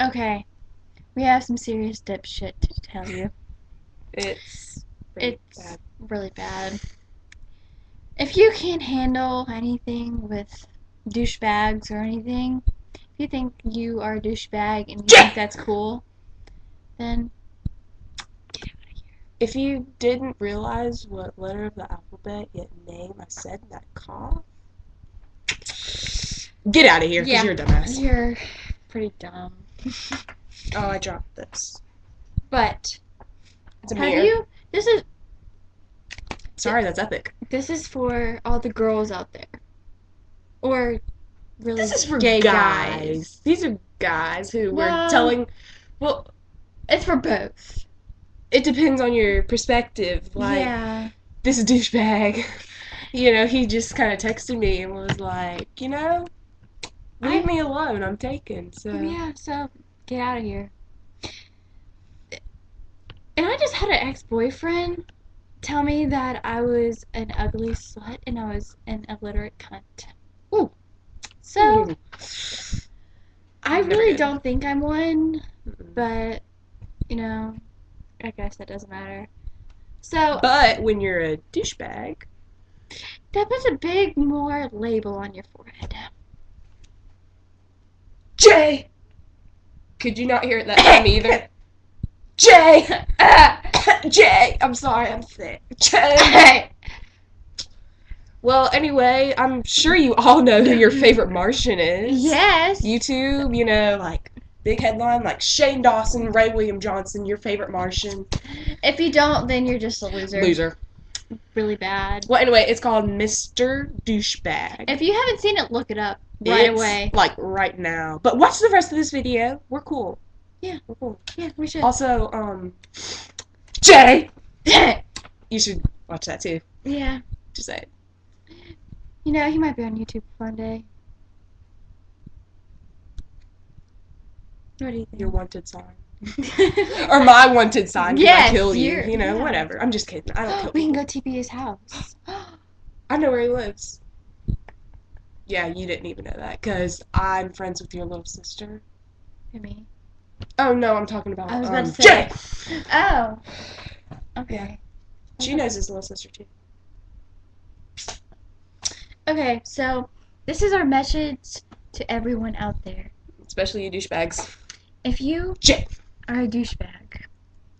Okay, we have some serious dipshit to tell you. It's It's really bad. If you can't handle anything with douchebags or anything, if you think you are a douchebag and you think that's cool, then get out of here. If you didn't realize what letter of the alphabet yet name I said in that cough, get out of here because you're a dumbass. You're pretty dumb. Oh, I dropped this. But It's a have mirror. you? Sorry, that's epic. This is for all the girls out there, or really This is for gay guys. These are guys who were telling. Well, it's for both. it depends on your perspective. Like, Yeah. this douchebag, he just kind of texted me and was like, leave me alone. I'm taken. So Yeah. So get out of here. And I just had an ex-boyfriend tell me that I was an ugly slut and I was an illiterate cunt. Ooh. So Ooh. I Never really good. don't think I'm one, Mm-mm. but I guess that doesn't matter. So But when you're a douchebag, that puts a big more label on your forehead. Jay. Could you not hear it that time either? Jay. Jay. I'm sorry, I'm sick. Jay. Well, anyway, I'm sure you all know who your favorite Martian is. Yes. YouTube, like big headline, like Shane Dawson, Ray William Johnson, your favorite Martian. If you don't, then you're just a loser. Loser. Really bad. Well, anyway, it's called Mr. Douchebag. If you haven't seen it, look it up right away. Like right now. But watch the rest of this video. We're cool. Yeah. We're cool. Yeah, we should. Also, Jay! You should watch that too. Yeah. Just say it. He might be on YouTube one day. What do you think? Your wanted sign. Or my wanted sign. Yes, I kill you. yeah. Whatever. I'm just kidding. I don't kill We can people. go TP his house. I know where he lives. Yeah, you didn't even know that because I'm friends with your little sister. For me. Oh no, I'm talking about I was about to Jay. say. Oh. Okay. She knows his little sister too. Okay, so this is our message to everyone out there. Especially you douchebags. If you Jay. are a douchebag,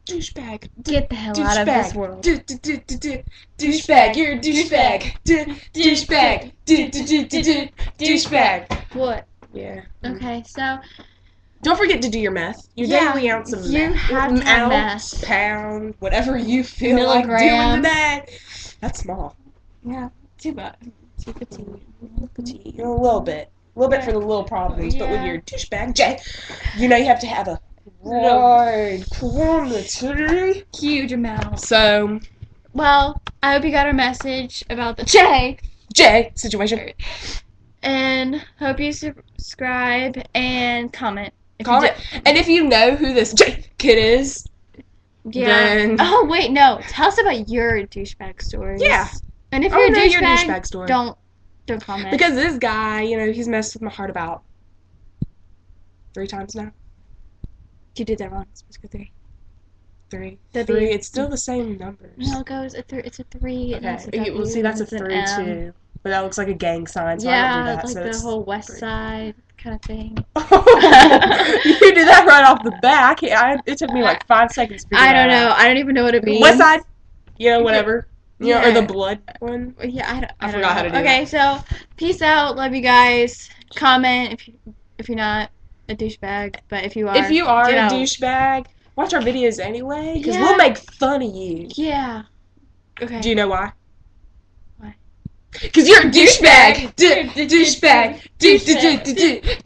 Douchebag. get the hell out of this world. Douchebag. You're a douchebag. Douchebag. Douchebag. What? Yeah. Okay, so Don't forget to do your math. Your daily ounce of you math. have to have Ounce, math. pound, whatever you feel like doing Milligrams. today. That's small. Yeah, too bad. Too petite. Petite. A little bit. A little bit for the little problems. But when Yeah. you're a douchebag, Jay, you have to have a wide quantity. Huge amount. So, Well, I hope you got our message about the Jay. situation. And hope you subscribe and comment. If Comment. And if you know who this J kid is, Yeah. then... Oh, wait, no. Tell us about your douchebag stories. Yeah. And if I you're a wanna know your douchebag, douchebag story. don't comment. Because this guy, he's messed with my heart about 3 times now. You did that wrong. It's supposed to go 3. 3. W. 3. It's still the same numbers. No, it goes. It's a 3. And that's a Okay. W, Well, see, that's a and it's 3 an M. too. But that looks like a gang sign, so I Yeah, don't do that. like so the it's whole West 3. Side kind of thing. You did that right off the bat. It took me like 5 seconds to figure I don't that know. out. I don't even know what it means. West Side. Whatever. Yeah. Or the blood one. Yeah, I don't forgot how know. to do Okay, so peace out. Love you guys. Comment if you're not a douchebag, but if you are, If you are get a out. douchebag, watch our videos anyway, because Yeah. we'll make fun of you. Yeah. Okay. Do you know why? Why? Because you're a douchebag. Douchebag. Douchebag.